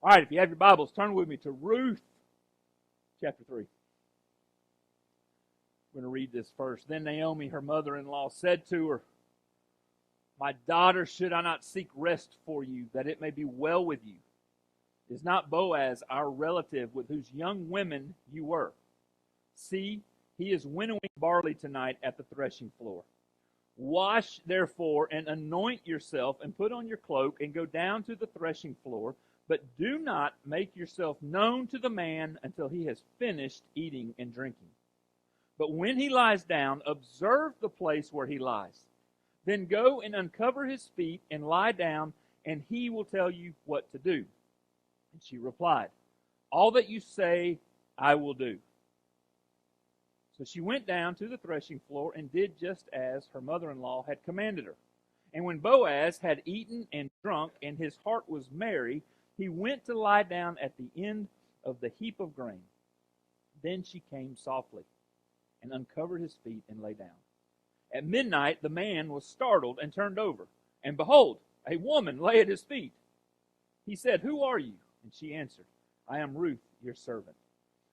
All right, if you have your Bibles, turn with me to Ruth chapter 3. We're going to read this first. Then Naomi, her mother-in-law, said to her, "My daughter, should I not seek rest for you, that it may be well with you? Is not Boaz our relative with whose young women you were? See, he is winnowing barley tonight at the threshing floor. Wash, therefore, and anoint yourself, and put on your cloak, and go down to the threshing floor. But do not make yourself known to the man until he has finished eating and drinking. But when he lies down, observe the place where he lies. Then go and uncover his feet and lie down, and he will tell you what to do." And she replied, "All that you say, I will do." So she went down to the threshing floor and did just as her mother-in-law had commanded her. And when Boaz had eaten and drunk, and his heart was merry, he went to lie down at the end of the heap of grain. Then she came softly and uncovered his feet and lay down. At midnight the man was startled and turned over, and behold, a woman lay at his feet. He said, "Who are you?" And she answered, "I am Ruth, your servant.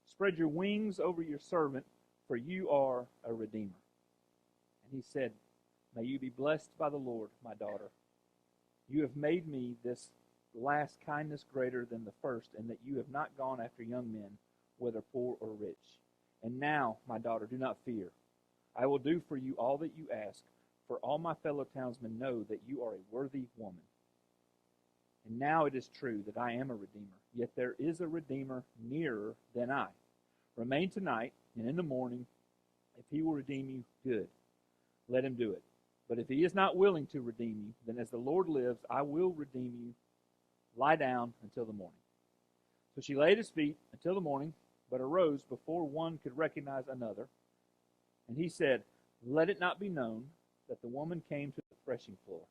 Spread your wings over your servant, for you are a redeemer." And he said, "May you be blessed by the Lord, my daughter. You have made me this last kindness greater than the first, and that you have not gone after young men, whether poor or rich. And now, my daughter, do not fear. I will do for you all that you ask, for all my fellow townsmen know that you are a worthy woman. And now it is true that I am a redeemer, yet there is a redeemer nearer than I. Remain tonight, and in the morning, if he will redeem you, good. Let him do it. But if he is not willing to redeem you, then as the Lord lives, I will redeem you. Lie down until the morning." So she lay at his feet until the morning, but arose before one could recognize another. And he said, "Let it not be known that the woman came to the threshing floor."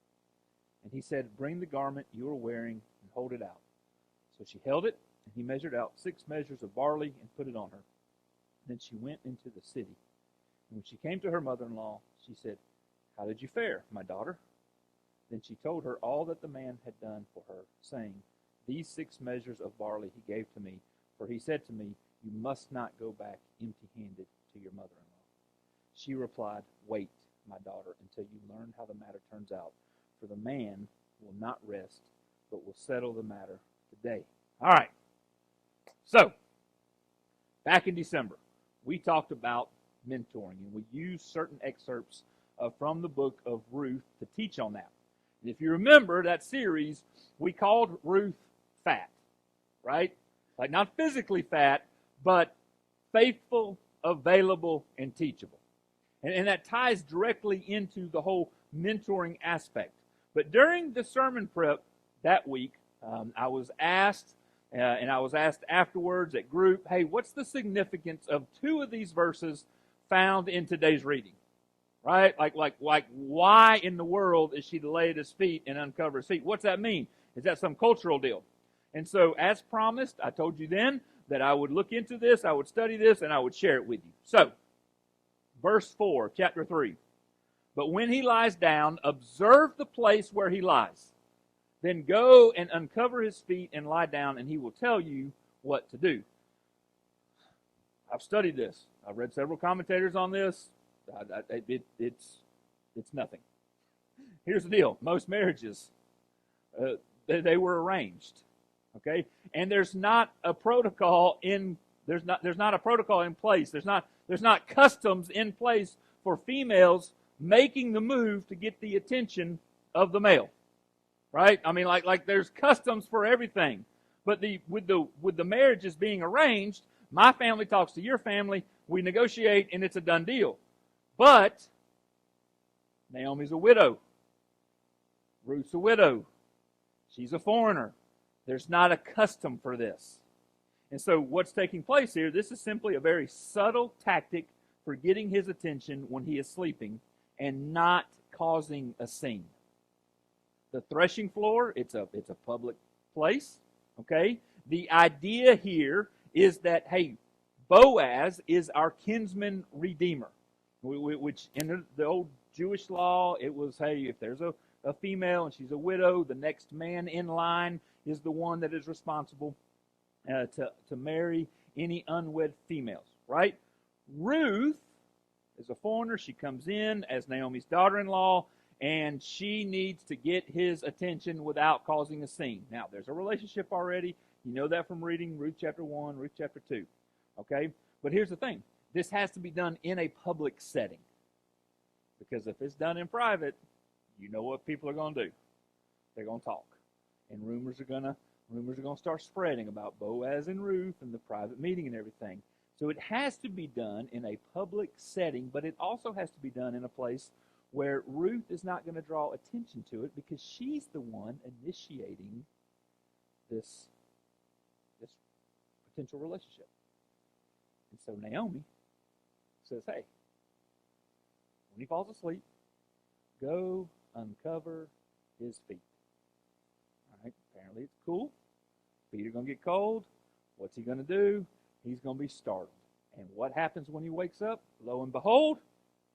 And he said, "Bring the garment you are wearing and hold it out." So she held it, and he measured out 6 measures of barley and put it on her. Then she went into the city. And when she came to her mother-in-law, she said, "How did you fare, my daughter?" Then she told her all that the man had done for her, saying, "These 6 measures of barley he gave to me, for he said to me, 'You must not go back empty-handed to your mother-in-law.'" She replied, "Wait, my daughter, until you learn how the matter turns out, for the man will not rest, but will settle the matter today." All right. So, back in December, we talked about mentoring, and we used certain excerpts from the book of Ruth to teach on that. And if you remember that series, we called Ruth fat, right? Like not physically fat, but faithful, available, and teachable. And that ties directly into the whole mentoring aspect. But during the sermon prep that week, I was asked, and I was asked afterwards at group, "Hey, what's the significance of 2 of these verses found in today's reading?" Right? Like, why in the world is she to lay at his feet and uncover his feet? What's that mean? Is that some cultural deal? And so, as promised, I told you then that I would look into this, I would study this, and I would share it with you. So, verse 4, chapter 3. "But when he lies down, observe the place where he lies. Then go and uncover his feet and lie down, and he will tell you what to do." I've studied this. I've read several commentators on this. It's nothing. Here's the deal: most marriages, they were arranged, okay, and there's not a protocol in there's not a protocol in place. There's not customs in place for females making the move to get the attention of the male, right? I mean, like there's customs for everything, but with the marriages being arranged, my family talks to your family, we negotiate, and it's a done deal. But Naomi's a widow. Ruth's a widow. She's a foreigner. There's not a custom for this. And so what's taking place here, this is simply a very subtle tactic for getting his attention when he is sleeping and not causing a scene. The threshing floor, it's a public place, okay? The idea here is that, hey, Boaz is our kinsman redeemer. Which in the old Jewish law, it was, hey, if there's a a female and she's a widow, the next man in line is the one that is responsible to marry any unwed females, right? Ruth is a foreigner. She comes in as Naomi's daughter-in-law, and she needs to get his attention without causing a scene. Now, there's a relationship already. You know that from reading Ruth chapter 1, Ruth chapter 2. Okay? But here's the thing. This has to be done in a public setting. Because if it's done in private, you know what people are going to do. They're going to talk. And rumors are going to start spreading about Boaz and Ruth and the private meeting and everything. So it has to be done in a public setting, but it also has to be done in a place where Ruth is not going to draw attention to it because she's the one initiating this potential relationship. And so Naomi says, hey, when he falls asleep, go uncover his feet. All right, apparently it's cool. Feet are going to get cold. What's he going to do? He's going to be startled. And what happens when he wakes up? Lo and behold,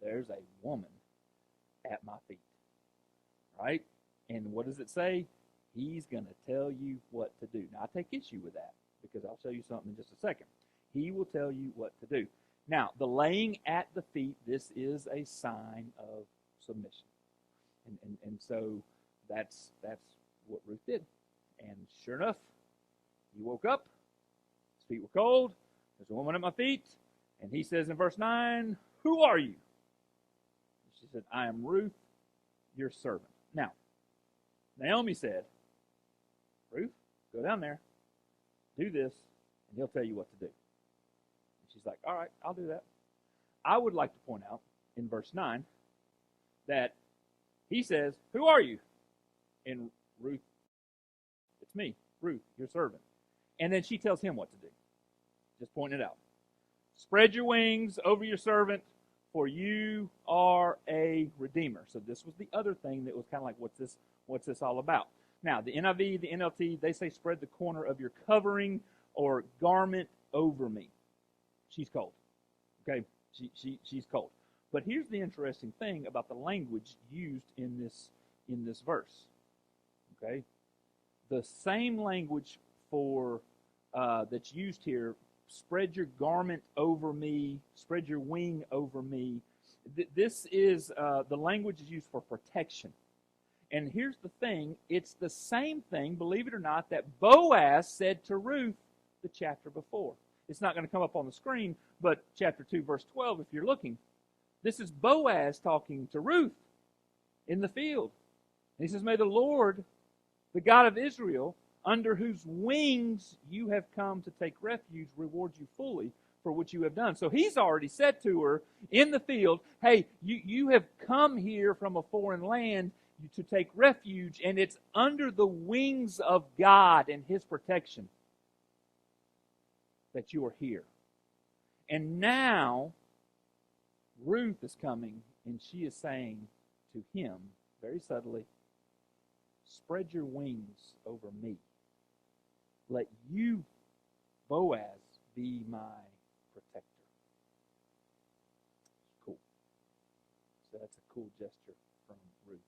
there's a woman at my feet. Right? And what does it say? He's going to tell you what to do. Now, I take issue with that because I'll show you something in just a second. He will tell you what to do. Now, the laying at the feet, this is a sign of submission. And so that's what Ruth did. And sure enough, he woke up. His feet were cold. There's a woman at my feet. And he says in verse 9, who are you? She said, I am Ruth, your servant. Now, Naomi said, Ruth, go down there, do this, and he'll tell you what to do. And she's like, all right, I'll do that. I would like to point out in verse 9 that he says, who are you? And Ruth, it's me, Ruth, your servant. And then she tells him what to do. Just pointing it out. Spread your wings over your servant, for you are a redeemer. So this was the other thing that was kind of like, what's this all about? Now, the NIV, the NLT, they say spread the corner of your covering or garment over me. She's cold. Okay? She's cold. But here's the interesting thing about the language used in this verse. Okay? The same language for that's used here, spread your garment over me, spread your wing over me. This is, the language is used for protection. And here's the thing, it's the same thing, believe it or not, that Boaz said to Ruth the chapter before. It's not going to come up on the screen, but chapter 2, verse 12, if you're looking. This is Boaz talking to Ruth in the field. And he says, may the Lord, the God of Israel, under whose wings you have come to take refuge, reward you fully for what you have done. So he's already said to her in the field, hey, you have come here from a foreign land to take refuge, and it's under the wings of God and his protection that you are here. And now Ruth is coming, and she is saying to him, very subtly, spread your wings over me. Let you, Boaz, be my protector. Cool. So that's a cool gesture from Ruth.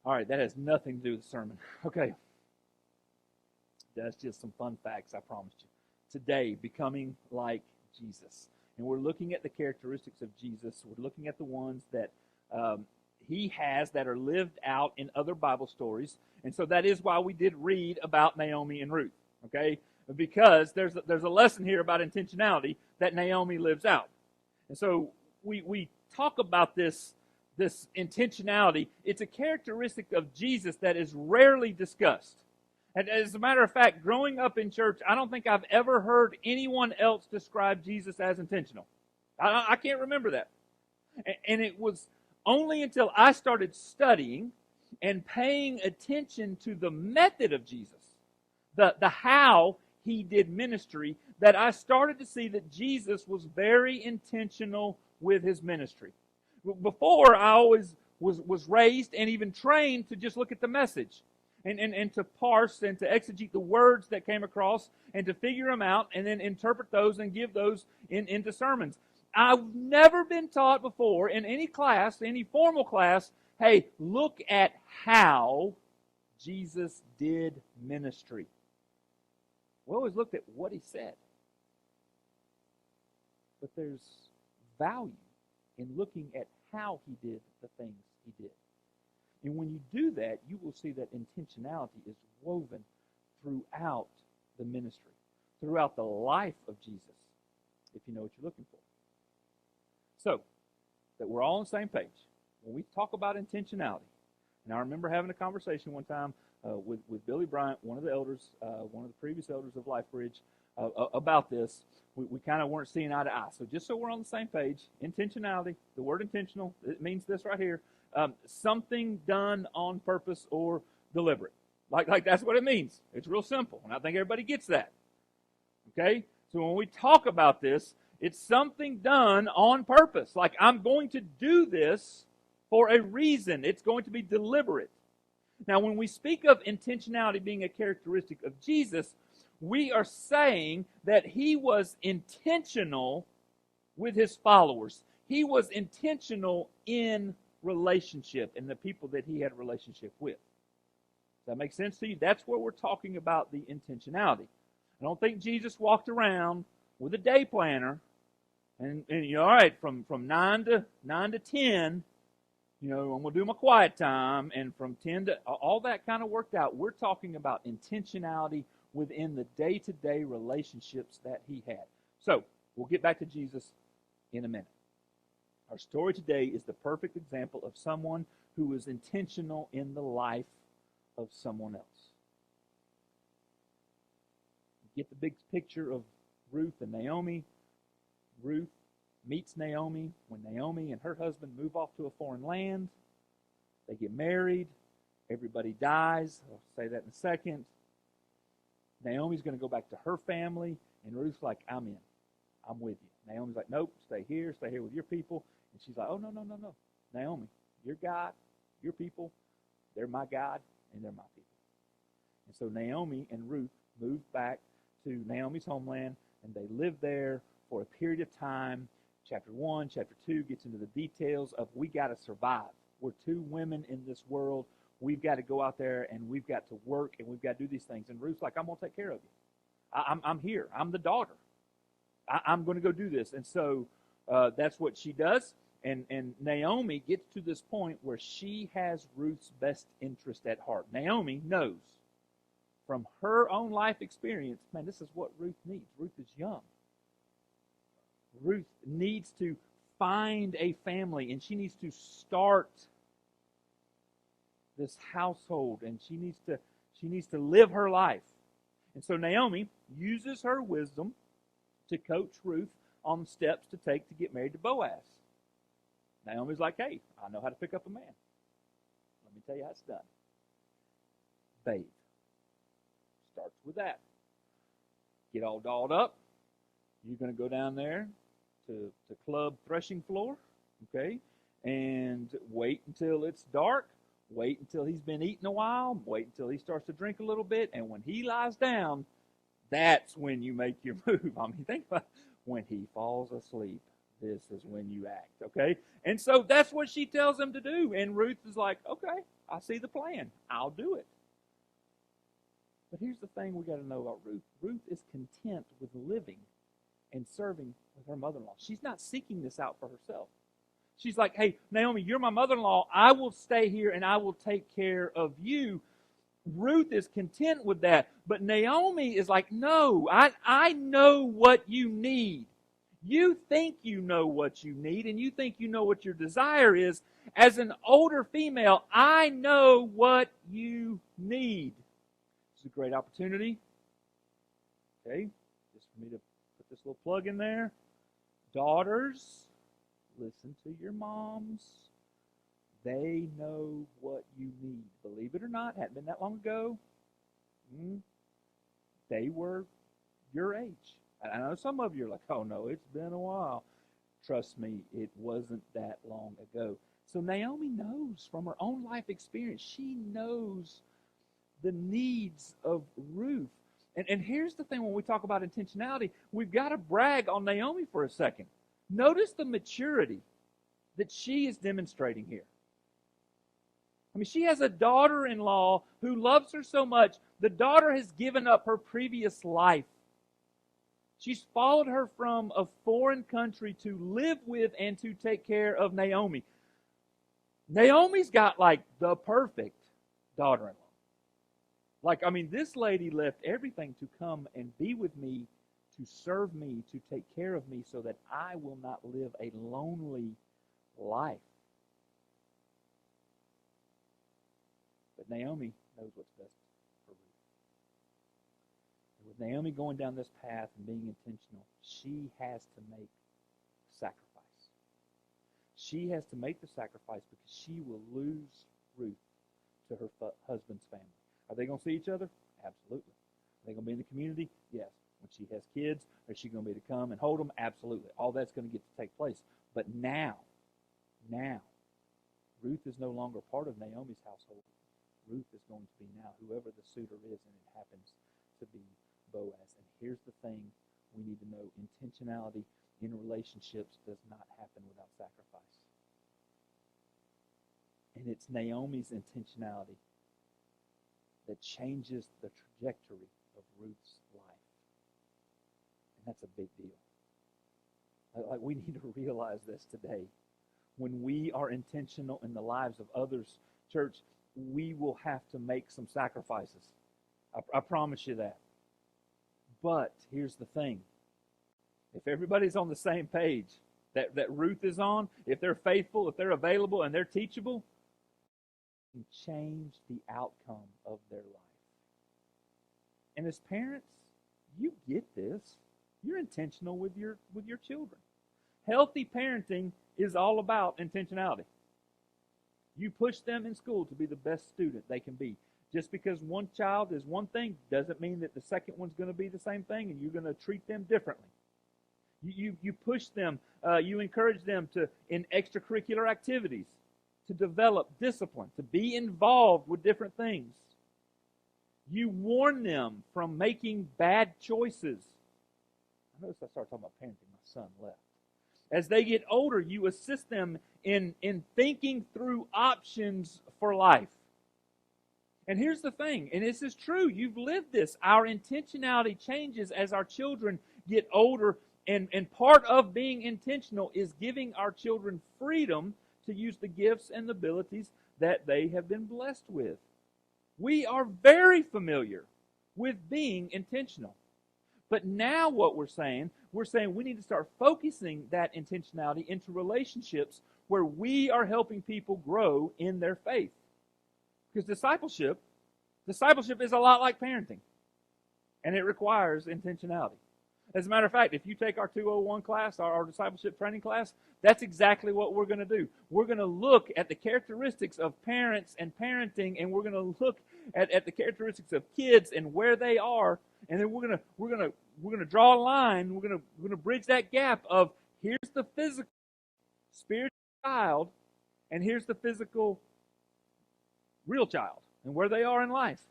All right, that has nothing to do with the sermon. Okay. That's just some fun facts, I promised you. Today, becoming like Jesus. And we're looking at the characteristics of Jesus. We're looking at the ones that he has that are lived out in other Bible stories. And so that is why we did read about Naomi and Ruth. Okay? Because there's a lesson here about intentionality that Naomi lives out. And so we talk about this intentionality. It's a characteristic of Jesus that is rarely discussed. And as a matter of fact, growing up in church, I don't think I've ever heard anyone else describe Jesus as intentional. I can't remember that. And it was only until I started studying and paying attention to the method of Jesus, the how he did ministry, that I started to see that Jesus was very intentional with his ministry. Before, I always was raised and even trained to just look at the message and to parse and to exegete the words that came across and to figure them out and then interpret those and give those into sermons. I've never been taught before in any class, any formal class, hey, look at how Jesus did ministry. We always looked at what he said. But there's value in looking at how he did the things he did. And when you do that, you will see that intentionality is woven throughout the ministry, throughout the life of Jesus, if you know what you're looking for. So, that we're all on the same page. When we talk about intentionality, and I remember having a conversation one time with Billy Bryant, one of the elders, one of the previous elders of LifeBridge, about this. We kind of weren't seeing eye to eye. So just so we're on the same page, intentionality, the word intentional, it means this right here. Something done on purpose or deliberate. Like that's what it means. It's real simple, and I think everybody gets that. Okay? So when we talk about this, it's something done on purpose. Like I'm going to do this for a reason. It's going to be deliberate. Now, when we speak of intentionality being a characteristic of Jesus, we are saying that he was intentional with his followers. He was intentional in relationship and the people that he had a relationship with. Does that make sense to you? That's what we're talking about, the intentionality. I don't think Jesus walked around with a day planner and all right, from 9 to 10, I'm going to do my quiet time, and from 10 to all that kind of worked out. We're talking about intentionality within the day-to-day relationships that he had. So, we'll get back to Jesus in a minute. Our story today is the perfect example of someone who was intentional in the life of someone else. Get the big picture of Ruth and Naomi. Ruth meets Naomi when Naomi and her husband move off to a foreign land. They get married. Everybody dies. I'll say that in a second. Naomi's going to go back to her family, and Ruth's like, I'm in. I'm with you. Naomi's like, nope, stay here with your people. And she's like, oh, no. Naomi, your God, your people, they're my God, and they're my people. And so Naomi and Ruth moved back to Naomi's homeland, and they lived there for a period of time. Chapter 1, chapter 2 gets into the details of we got to survive. We're two women in this world. We've got to go out there and we've got to work and we've got to do these things. And Ruth's like, I'm going to take care of you. I'm here. I'm the daughter. I'm going to go do this. And so that's what she does. And Naomi gets to this point where she has Ruth's best interest at heart. Naomi knows from her own life experience, man, this is what Ruth needs. Ruth is young. Ruth needs to find a family, and she needs to start this household, and she needs to live her life. And so Naomi uses her wisdom to coach Ruth on the steps to take to get married to Boaz. Naomi's like, hey, I know how to pick up a man. Let me tell you how it's done. Bathe. Starts with that. Get all dolled up. You're going to go down there to Club Threshing Floor, okay, and wait until it's dark. Wait until he's been eating a while. Wait until he starts to drink a little bit. And when he lies down, that's when you make your move. I mean, think about it. When he falls asleep, this is when you act, okay? And so that's what she tells him to do. And Ruth is like, okay, I see the plan. I'll do it. But here's the thing we got to know about Ruth. Ruth is content with living and serving with her mother-in-law. She's not seeking this out for herself. She's like, hey, Naomi, you're my mother-in-law. I will stay here and I will take care of you. Ruth is content with that. But Naomi is like, no, I know what you need. You think you know what you need and you think you know what your desire is. As an older female, I know what you need. It's a great opportunity. Okay, just for me to put this little plug in there. Daughters, listen to your moms. They know what you need. Believe it or not, hadn't been that long ago. They were your age. I know some of you are like, oh no, it's been a while. Trust me, it wasn't that long ago. So Naomi knows from her own life experience. She knows the needs of Ruth. And here's the thing when we talk about intentionality, we've got to brag on Naomi for a second. Notice the maturity that she is demonstrating here. I mean, she has a daughter-in-law who loves her so much. The daughter has given up her previous life. She's followed her from a foreign country to live with and to take care of Naomi. Naomi's got like the perfect daughter-in-law. Like, I mean, this lady left everything to come and be with me, to serve me, to take care of me so that I will not live a lonely life. But Naomi knows what's best for Ruth. And with Naomi going down this path and being intentional, she has to make sacrifice. She has to make the sacrifice because she will lose Ruth to her husband's family. Are they going to see each other? Absolutely. Are they going to be in the community? Yes. When she has kids, is she going to be to come and hold them? Absolutely. All that's going to get to take place. But now, Ruth is no longer part of Naomi's household. Ruth is going to be now whoever the suitor is, and it happens to be Boaz. And here's the thing we need to know. Intentionality in relationships does not happen without sacrifice. And it's Naomi's intentionality that changes the trajectory of Ruth's life. And that's a big deal. Like, we need to realize this today. When we are intentional in the lives of others, church, we will have to make some sacrifices. I promise you that. But here's the thing. If everybody's on the same page that Ruth is on, if they're faithful, if they're available, and they're teachable, can change the outcome of their life. And as parents, you get this. You're intentional with your children. Healthy parenting is all about intentionality. You push them in school to be the best student they can be. Just because one child is one thing doesn't mean that the second one's going to be the same thing and you're going to treat them differently. You push them, you encourage them in extracurricular activities, to develop discipline, to be involved with different things. You warn them from making bad choices. I noticed I started talking about parenting. My son left. As they get older, you assist them in thinking through options for life. And here's the thing, and this is true. You've lived this. Our intentionality changes as our children get older. And part of being intentional is giving our children freedom to use the gifts and abilities that they have been blessed with. We are very familiar with being intentional. But now what we're saying we need to start focusing that intentionality into relationships where we are helping people grow in their faith. Because discipleship is a lot like parenting. And it requires intentionality. As a matter of fact, if you take our 201 class, our discipleship training class, that's exactly what we're going to do. We're going to look at the characteristics of parents and parenting, and we're going to look at the characteristics of kids and where they are, and then we're going to draw a line. We're going to bridge that gap of here's the physical, spiritual child, and here's the physical, real child, and where they are in life.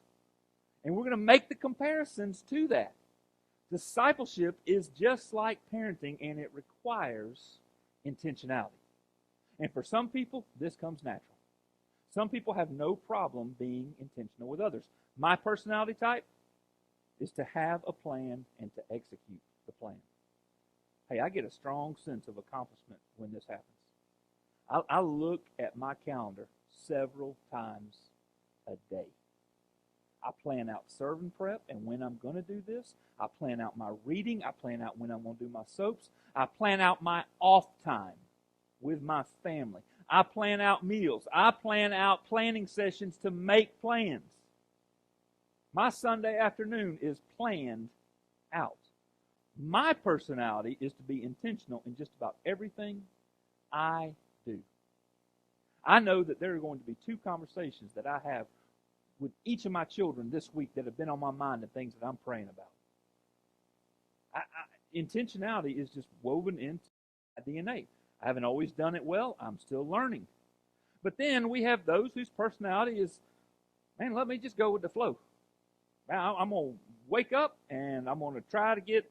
And we're going to make the comparisons to that. Discipleship is just like parenting, and it requires intentionality. And for some people, this comes natural. Some people have no problem being intentional with others. My personality type is to have a plan and to execute the plan. Hey, I get a strong sense of accomplishment when this happens. I look at my calendar several times a day. I plan out sermon prep and when I'm going to do this. I plan out my reading. I plan out when I'm going to do my soaps. I plan out my off time with my family. I plan out meals. I plan out planning sessions to make plans. My Sunday afternoon is planned out. My personality is to be intentional in just about everything I do. I know that there are going to be 2 conversations that I have with each of my children this week that have been on my mind and things that I'm praying about. Intentionality is just woven into my DNA. I haven't always done it well. I'm still learning. But then we have those whose personality is, man, let me just go with the flow. Now, I'm going to wake up and I'm going to try to get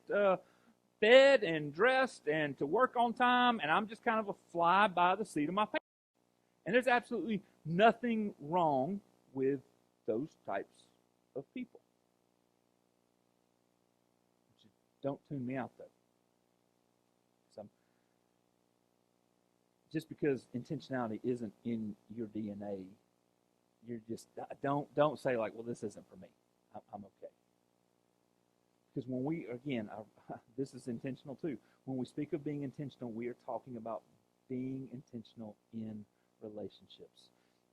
fed and dressed and to work on time, and I'm just kind of a fly by the seat of my pants. And there's absolutely nothing wrong with those types of people. Don't tune me out, though. Just because intentionality isn't in your DNA, you're just don't say like, well, this isn't for me. I'm okay. Because when we, again, this is intentional too. When we speak of being intentional, we are talking about being intentional in relationships.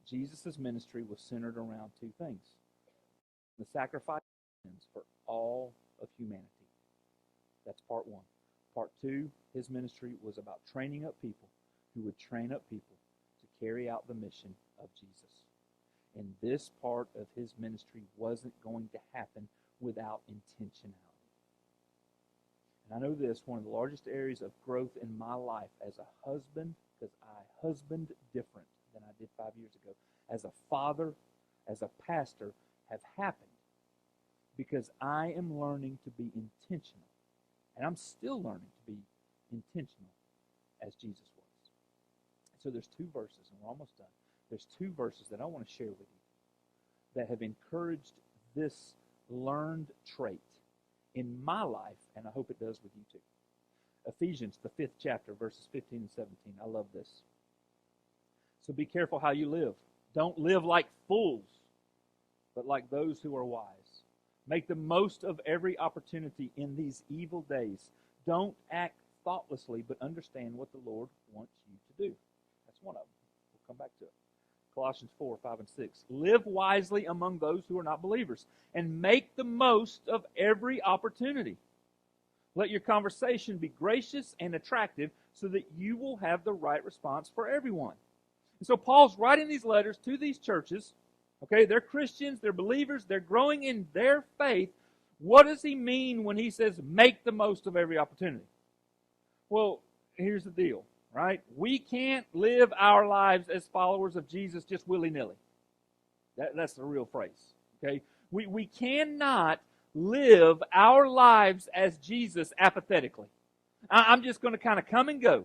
Jesus' ministry was centered around two things: the sacrifice for all of humanity. That's part one. Part two, his ministry was about training up people who would train up people to carry out the mission of Jesus. And this part of his ministry wasn't going to happen without intentionality. And I know this, one of the largest areas of growth in my life as a husband, because I husband different than I did 5 years ago, as a father, as a pastor, have happened because I am learning to be intentional. And I'm still learning to be intentional as Jesus was. So there's two verses, and we're almost done. There's two verses that I want to share with you that have encouraged this learned trait in my life, and I hope it does with you too. Ephesians, the 5th chapter, verses 15 and 17. I love this. So be careful how you live. Don't live like fools, but like those who are wise. Make the most of every opportunity in these evil days. Don't act thoughtlessly, but understand what the Lord wants you to do. That's one of them. We'll come back to it. Colossians 4, 5, and 6. Live wisely among those who are not believers, and make the most of every opportunity. Let your conversation be gracious and attractive so that you will have the right response for everyone. And so Paul's writing these letters to these churches. Okay, they're Christians, they're believers, they're growing in their faith. What does he mean when he says make the most of every opportunity? Well, here's the deal, right? We can't live our lives as followers of Jesus just willy-nilly. That's the real phrase, okay? We cannot live our lives as Jesus apathetically. I'm just going to kind of come and go.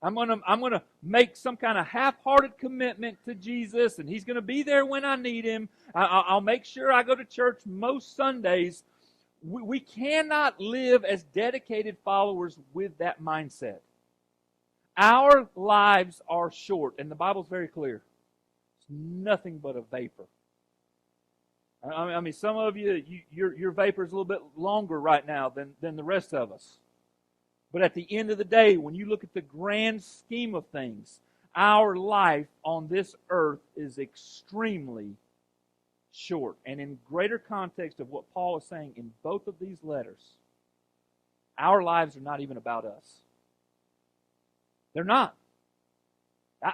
I'm going to make some kind of half-hearted commitment to Jesus, and he's going to be there when I need him. I'll make sure I go to church most Sundays. We cannot live as dedicated followers with that mindset. Our lives are short, and the Bible's very clear. It's nothing but a vapor. I mean, some of you, your vapor is a little bit longer right now than the rest of us. But at the end of the day, when you look at the grand scheme of things, our life on this earth is extremely short. And in greater context of what Paul is saying in both of these letters, our lives are not even about us. They're not.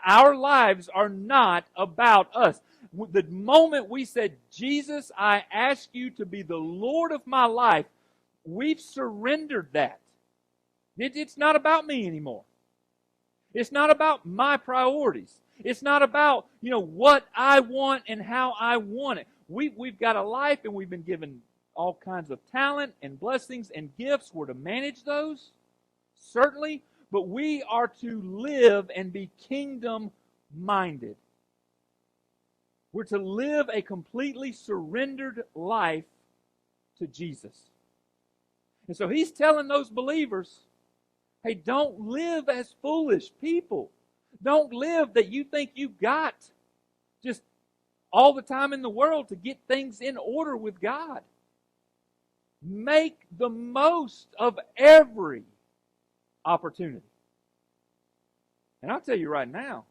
Our lives are not about us. The moment we said, Jesus, I ask you to be the Lord of my life, we've surrendered that. It's not about me anymore. It's not about my priorities. It's not about, what I want and how I want it. We've got a life and we've been given all kinds of talent and blessings and gifts. We're to manage those, certainly, but we are to live and be kingdom-minded. We're to live a completely surrendered life to Jesus. And so he's telling those believers, hey, don't live as foolish people. Don't live that you think you've got just all the time in the world to get things in order with God. Make the most of every opportunity. And I'll tell you right now,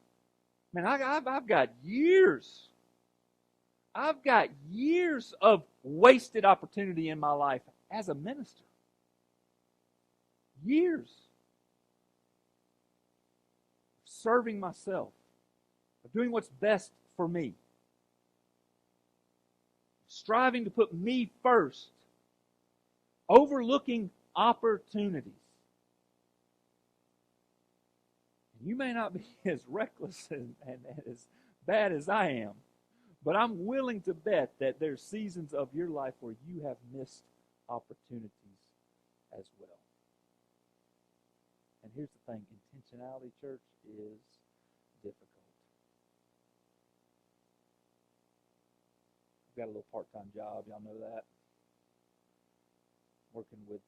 man, I've got years. I've got years of wasted opportunity in my life as a minister. Years. Serving myself, of doing what's best for me, striving to put me first, overlooking opportunities. You may not be as reckless and as bad as I am, but I'm willing to bet that there's seasons of your life where you have missed opportunities as well. And here's the thing, intentionality, church, is difficult. got a little part-time job. Y'all know that. Working with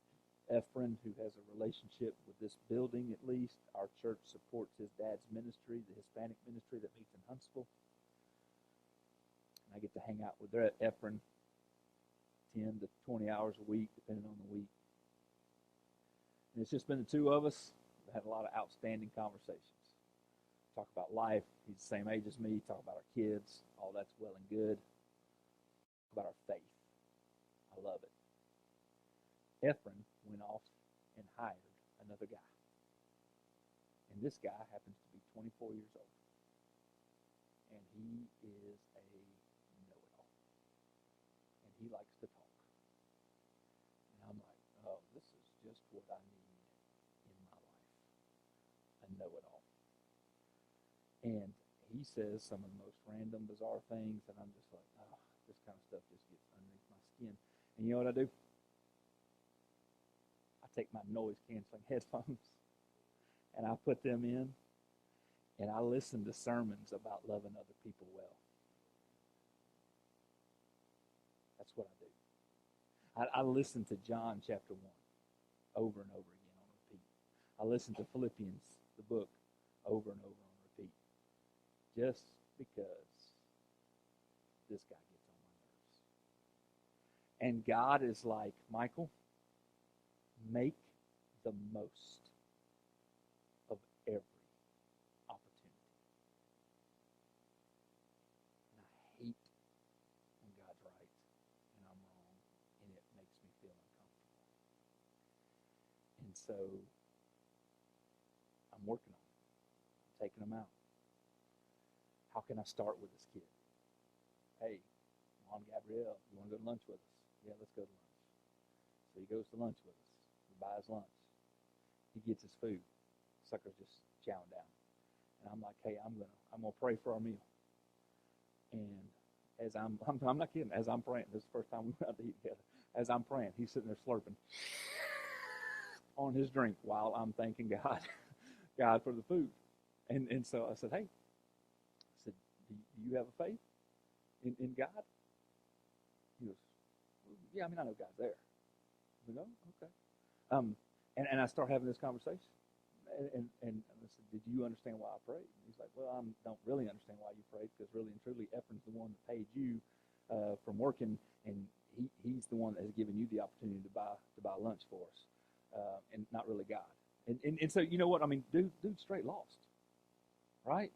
Ephraim, who has a relationship with this building at least. Our church supports his dad's ministry, the Hispanic ministry that meets in Huntsville. And I get to hang out with Ephraim 10 to 20 hours a week, depending on the week. And it's just been the two of us. We've had a lot of outstanding conversations. Talk about life. He's the same age as me. Talk about our kids. All that's well and good. Talk about our faith. I love it. Ephraim went off and hired another guy. And this guy happens to be 24 years old. And he is a know-it-all. And he likes to talk. And I'm like, oh, this is just what I need in my life. A know-it-all. And he says some of the most random, bizarre things, and I'm just like, oh, this kind of stuff just gets underneath my skin. And you know what I do? I take my noise-canceling headphones, and I put them in, and I listen to sermons about loving other people well. That's what I do. I listen to John chapter 1 over and over again on repeat. I listen to Philippians, the book, over and over on repeat. Just because this guy gets on my nerves. And God is like, Michael, make the most of every opportunity. And I hate when God's right and I'm wrong, and it makes me feel uncomfortable. And so I'm working on it. I'm taking them out. How can I start with this kid? Hey, Mom, Gabrielle, you want to go to lunch with us? Yeah, let's go to lunch. So he goes to lunch with us. He buys lunch. He gets his food. Sucker's just chowing down. And I'm like, hey, I'm gonna pray for our meal. And as I'm not kidding, as I'm praying, this is the first time we went out to eat together. As I'm praying, he's sitting there slurping on his drink while I'm thanking God for the food. And so I said, hey, do you have a faith in God? He goes, yeah, I mean, I know God's there. I go, okay. And I start having this conversation. And I said, did you understand why I prayed? And he's like, well, I don't really understand why you prayed, because really and truly, Ephraim's the one that paid you from working, and he's the one that has given you the opportunity to buy lunch for us, and not really God. And so, you know what? I mean, dude's straight lost, right?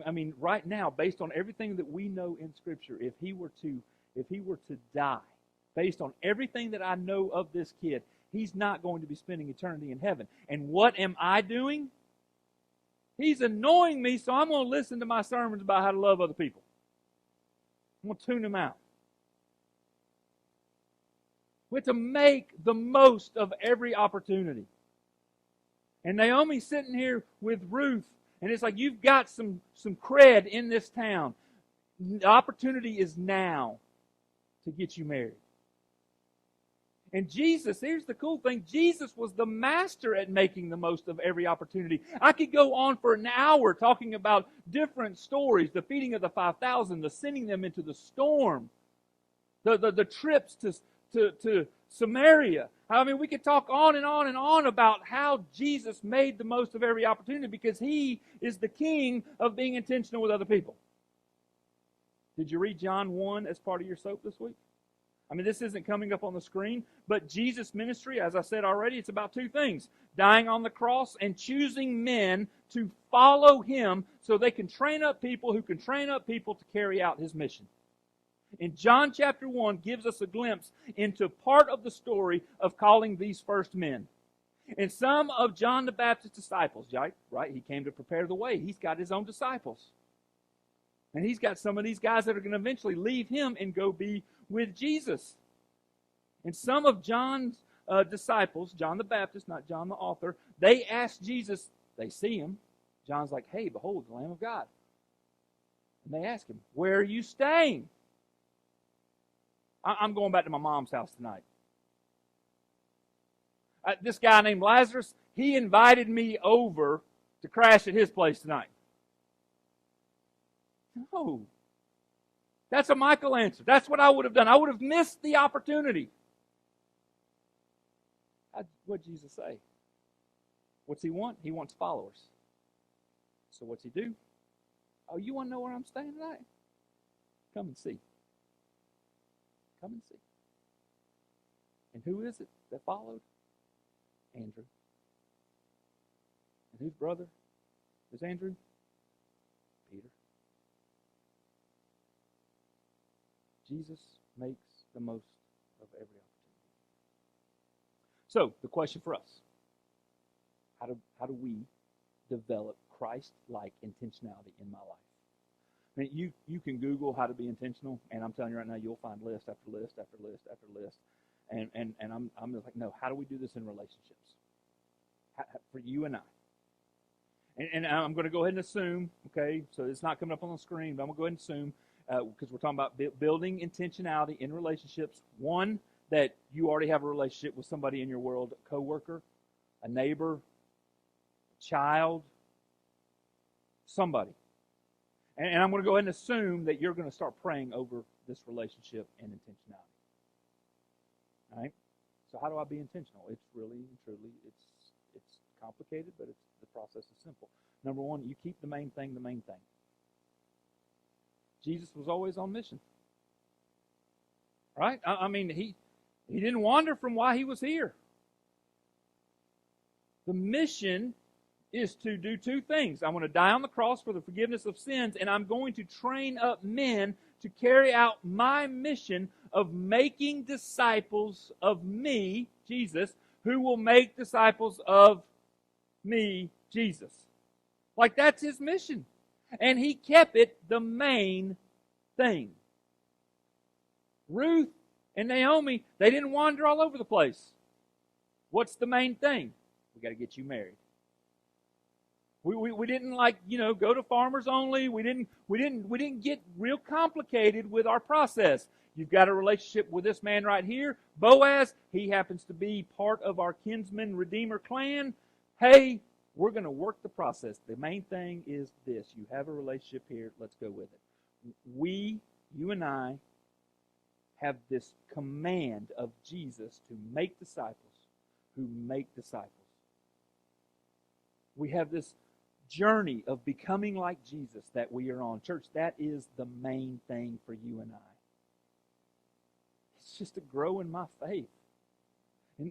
I mean, right now, based on everything that we know in Scripture, if he were to die, based on everything that I know of this kid, he's not going to be spending eternity in heaven. And what am I doing? He's annoying me, so I'm going to listen to my sermons about how to love other people. I'm going to tune them out. We have to make the most of every opportunity. And Naomi's sitting here with Ruth, and it's like, you've got some cred in this town. The opportunity is now to get you married. And Jesus, here's the cool thing, Jesus was the master at making the most of every opportunity. I could go on for an hour talking about different stories, the feeding of the 5,000, the sending them into the storm, the trips to Samaria. I mean, we could talk on and on and on about how Jesus made the most of every opportunity, because he is the king of being intentional with other people. Did you read John 1 as part of your soap this week? I mean, this isn't coming up on the screen, but Jesus' ministry, as I said already, it's about two things: dying on the cross and choosing men to follow him so they can train up people who can train up people to carry out his mission. And John chapter 1 gives us a glimpse into part of the story of calling these first men. And some of John the Baptist's disciples, right? He came to prepare the way. He's got his own disciples. And he's got some of these guys that are going to eventually leave him and go be with Jesus. And some of John's disciples, John the Baptist, not John the author, they ask Jesus, they see him. John's like, hey, behold, the Lamb of God. And they ask him, where are you staying? I'm going back to my mom's house tonight. This guy named Lazarus, he invited me over to crash at his place tonight. No. That's a Michael answer. That's what I would have done. I would have missed the opportunity. What did Jesus say? What's he want? He wants followers. So what's he do? Oh, you want to know where I'm staying tonight? Come and see. Come and see. And who is it that followed? Andrew. And whose brother is Andrew? Peter. Jesus makes the most of every opportunity. So, the question for us, how do we develop Christ-like intentionality in my life? I mean, you can Google how to be intentional, and I'm telling you right now, you'll find list after list after list after list. And I'm just like, no, how do we do this in relationships? For you and I. And I'm going to go ahead and assume, okay, so it's not coming up on the screen, but I'm going to go ahead and assume, because we're talking about building intentionality in relationships. One, that you already have a relationship with somebody in your world, a coworker, a neighbor, a child, somebody. And I'm going to go ahead and assume that you're going to start praying over this relationship and intentionality. All right? So how do I be intentional? It's really, truly, it's complicated, but the process is simple. Number one, you keep the main thing the main thing. Jesus was always on mission. Right? I mean, he didn't wander from why he was here. The mission is to do two things. I'm going to die on the cross for the forgiveness of sins, and I'm going to train up men to carry out my mission of making disciples of me, Jesus, who will make disciples of me, Jesus. Like, that's his mission. And he kept it the main thing. Ruth and Naomi, they didn't wander all over the place. What's the main thing? We got to get you married. We didn't go to Farmers Only. We didn't get real complicated with our process. You've got a relationship with this man right here, Boaz. He happens to be part of our kinsman redeemer clan. Hey, we're going to work the process. The main thing is this. You have a relationship here. Let's go with it. You and I, have this command of Jesus to make disciples who make disciples. We have this journey of becoming like Jesus that we are on. Church, that is the main thing for you and I. It's just to grow in my faith.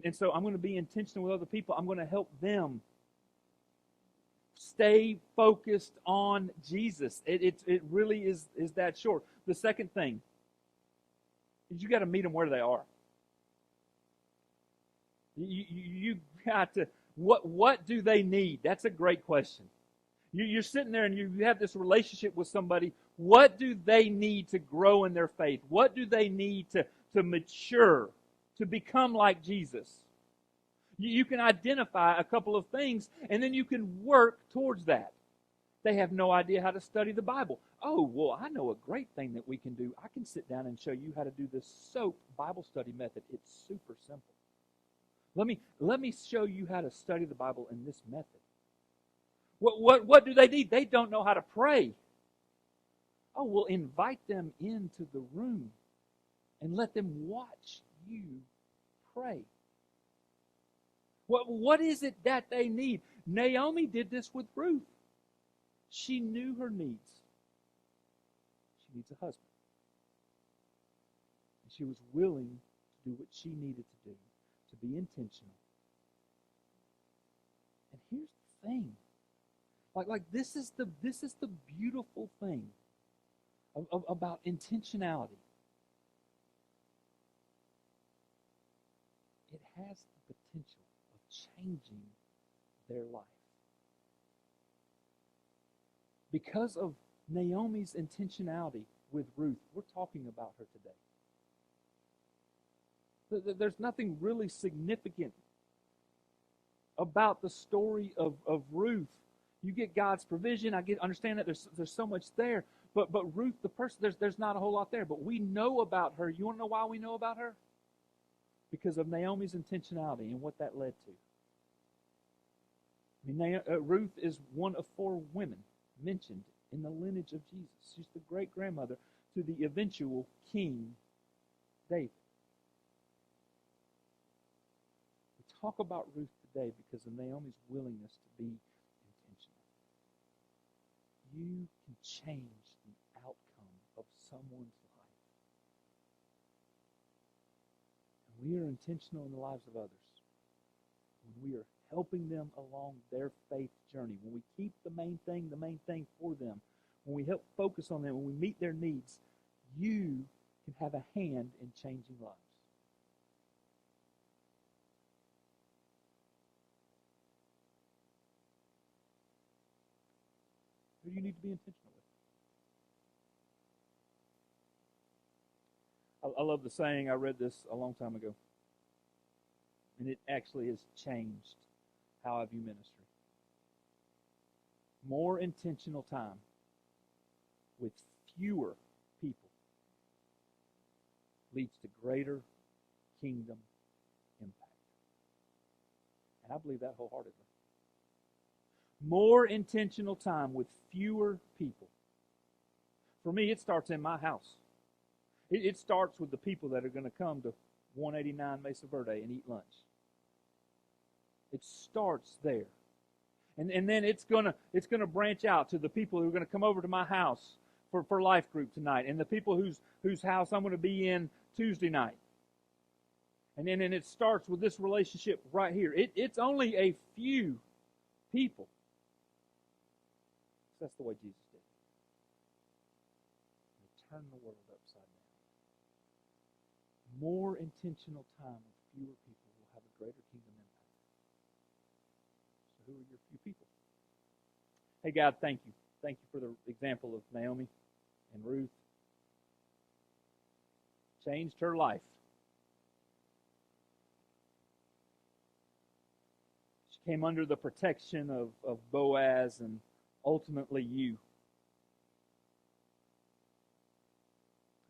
And so I'm going to be intentional with other people. I'm going to help them stay focused on Jesus. It really is that short. The second thing is you got to meet them where they are. You got to, what do they need? That's a great question. You're sitting there and you have this relationship with somebody. What do they need to grow in their faith? What do they need to mature, to become like Jesus? You can identify a couple of things, and then you can work towards that. They have no idea how to study the Bible. Oh, well, I know a great thing that we can do. I can sit down and show you how to do this SOAP Bible study method. It's super simple. Let me show you how to study the Bible in this method. What do they need? They don't know how to pray. Oh, well, invite them into the room and let them watch you pray. What is it that they need? Naomi did this with Ruth. She knew her needs. She needs a husband. And she was willing to do what she needed to do, to be intentional. And here's the thing. Like this is the beautiful thing about intentionality. It has the potential of changing their life. Because of Naomi's intentionality with Ruth, we're talking about her today. There's nothing really significant about the story of Ruth. You get God's provision. I understand that there's so much there. But Ruth, the person, there's not a whole lot there. But we know about her. You want to know why we know about her? Because of Naomi's intentionality and what that led to. I mean, Ruth is one of 4 women mentioned in the lineage of Jesus. She's the great-grandmother to the eventual King David. We talk about Ruth today because of Naomi's willingness to be intentional. You can change the outcome of someone's life. And we are intentional in the lives of others. When we are helping them along their faith journey, when we keep the main thing for them, when we help focus on them, when we meet their needs, you can have a hand in changing lives. Who do you need to be intentional with? I love the saying. I read this a long time ago, and it actually has changed how I view ministry. More intentional time with fewer people leads to greater kingdom impact. And I believe that wholeheartedly. More intentional time with fewer people. For me, it starts in my house. It starts with the people that are going to come to 189 Mesa Verde and eat lunch. It starts there. And then it's gonna branch out to the people who are going to come over to my house for life group tonight, and the people whose house I'm going to be in Tuesday night. And then it starts with this relationship right here. It's only a few people. That's the way Jesus did. He turned the world upside down. More intentional time with fewer people will have a greater kingdom impact. So who are your few people? Hey, God, thank you. Thank you for the example of Naomi and Ruth. Changed her life. She came under the protection of Boaz and ultimately you.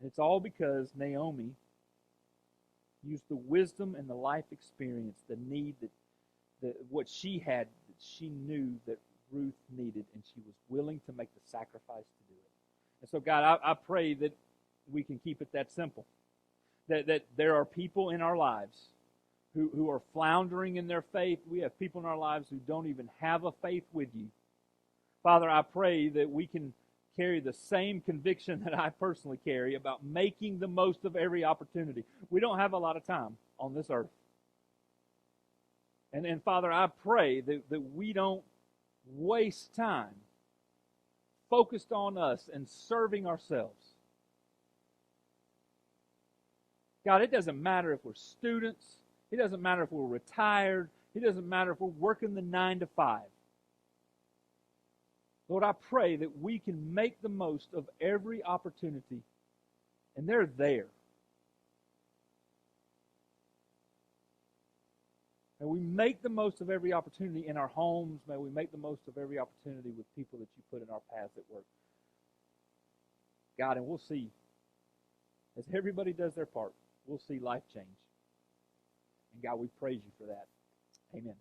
It's all because Naomi used the wisdom and the life experience, the need that what she had, that she knew that Ruth needed, and she was willing to make the sacrifice to do it. And so, God, I pray that we can keep it that simple. That there are people in our lives who are floundering in their faith. We have people in our lives who don't even have a faith with you. Father, I pray that we can carry the same conviction that I personally carry about making the most of every opportunity. We don't have a lot of time on this earth. And Father, I pray that we don't waste time focused on us and serving ourselves. God, it doesn't matter if we're students. It doesn't matter if we're retired. It doesn't matter if we're working the 9 to 5. Lord, I pray that we can make the most of every opportunity, and they're there. May we make the most of every opportunity in our homes. May we make the most of every opportunity with people that you put in our path at work. God, and we'll see, as everybody does their part, we'll see life change. And God, we praise you for that. Amen.